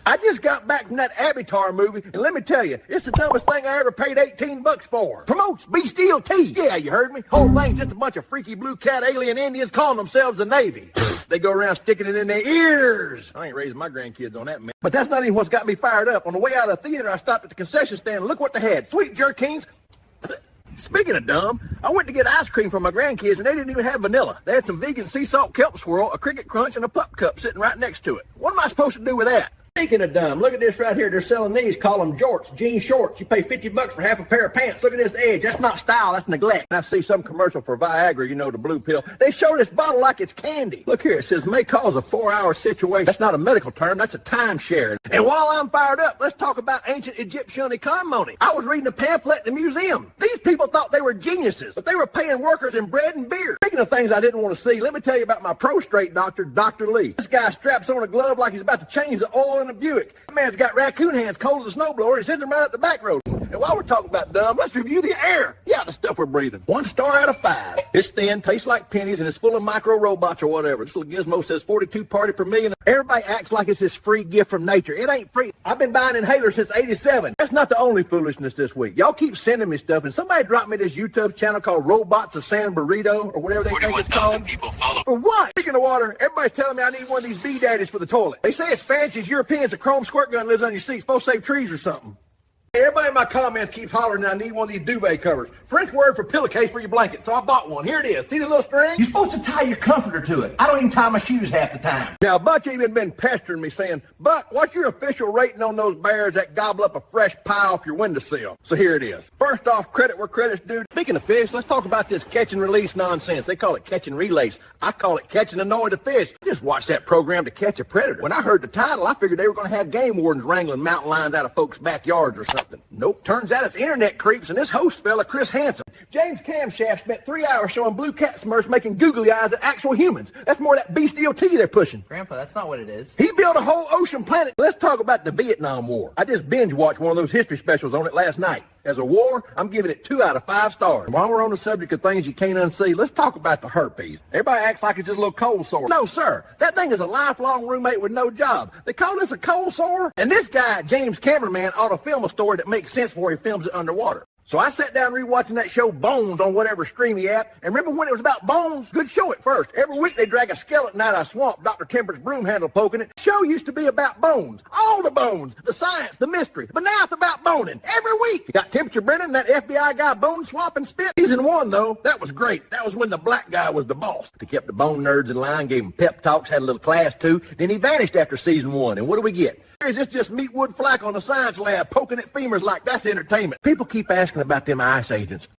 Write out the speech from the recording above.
I just got back from that Avatar movie, and let me tell you, it's the dumbest thing I ever paid $18 for. Promotes bestiality. Yeah, you heard me. Whole thing's just a bunch of freaky blue cat alien Indians calling themselves the Navy. They go around sticking it in their ears. I ain't raising my grandkids on that, man. But that's not even what's got me fired up. On the way out of the theater, I stopped at the concession stand and look what they had. Sweet jerkins. Speaking of dumb, I went to get ice cream for my grandkids, and they didn't even have vanilla. They had some vegan sea salt kelp swirl, a cricket crunch, and a pup cup sitting right next to it. What am I supposed to do with that? Speaking of dumb, look at this right here. They're selling these. Call them jorts, jean shorts. You pay $50 for half a pair of pants. Look at this edge. That's not style. That's neglect. I see some commercial for Viagra, you know, the blue pill. They show this bottle like it's candy. Look here. It says may cause a 4-hour situation. That's not a medical term. That's a timeshare. And while I'm fired up, let's talk about ancient Egyptian economy. I was reading a pamphlet in the museum. These people thought they were geniuses, but they were paying workers in bread and beer. Speaking of things I didn't want to see, let me tell you about my prostrate doctor, Dr. Lee. This guy straps on a glove like he's about to change the oil in a Buick. Man's got raccoon hands cold as a snowblower and sends him right up the back road. And while we're talking about dumb, let's review the air. Yeah, the stuff we're breathing. 1 star out of 5. It's thin, tastes like pennies, and it's full of micro robots or whatever. This little gizmo says 42 parts per million. Everybody acts like it's this free gift from nature. It ain't free. I've been buying inhalers since '87. That's not the only foolishness this week. Y'all keep sending me stuff, and somebody dropped me this YouTube channel called Robots of San Burrito or whatever they think it's called. 41,000 people follow. For what? Speaking of water, everybody's telling me I need one of these bee daddies for the toilet. They say it's fancy as Europeans. A chrome squirt gun lives on your seat. It's supposed to save trees or something. Everybody in my comments keeps hollering I need one of these duvet covers. French word for pillowcase for your blanket, so I bought one. Here it is. See the little string? You're supposed to tie your comforter to it. I don't even tie my shoes half the time. Now, Buck even been pestering me saying, Buck, what's your official rating on those bears that gobble up a fresh pie off your windowsill? So here it is. First off, credit where credit's due. Speaking of fish, let's talk about this catch and release nonsense. They call it catch and release. I call it catch and annoy the fish. I just watched that program To Catch a Predator. When I heard the title, I figured they were going to have game wardens wrangling mountain lions out of folks' backyards or something. Nope. Turns out it's internet creeps and this host fella, Chris Hansen. James Camshaft spent 3 hours showing blue cat smurfs making googly eyes at actual humans. That's more that bestiality they're pushing. Grandpa, that's not what it is. He built a whole ocean planet. Let's talk about the Vietnam War. I just binge watched one of those history specials on it last night. As a war, I'm giving it 2 out of 5 stars. And while we're on the subject of things you can't unsee, let's talk about the herpes. Everybody acts like it's just a little cold sore. No, sir. That thing is a lifelong roommate with no job. They call this a cold sore? And this guy, James Cameraman, ought to film a story that makes sense before he films it underwater. So I sat down rewatching that show Bones on whatever streamy app. And remember when it was about bones? Good show at first. Every week they drag a skeleton out of a swamp, Dr. Temper's broom handle poking it. The show used to be about bones. All the bones. The science, the mystery. But now it's about boning. Every week. You got Temperature Brennan, that FBI guy bone swapping spit. Season 1, though, that was great. That was when the black guy was the boss. He kept the bone nerds in line, gave them pep talks, had a little class too. Then he vanished after season 1. And what do we get? Is this just meat wood flack on the science lab poking at femurs like that's entertainment? People keep asking about them ICE agents.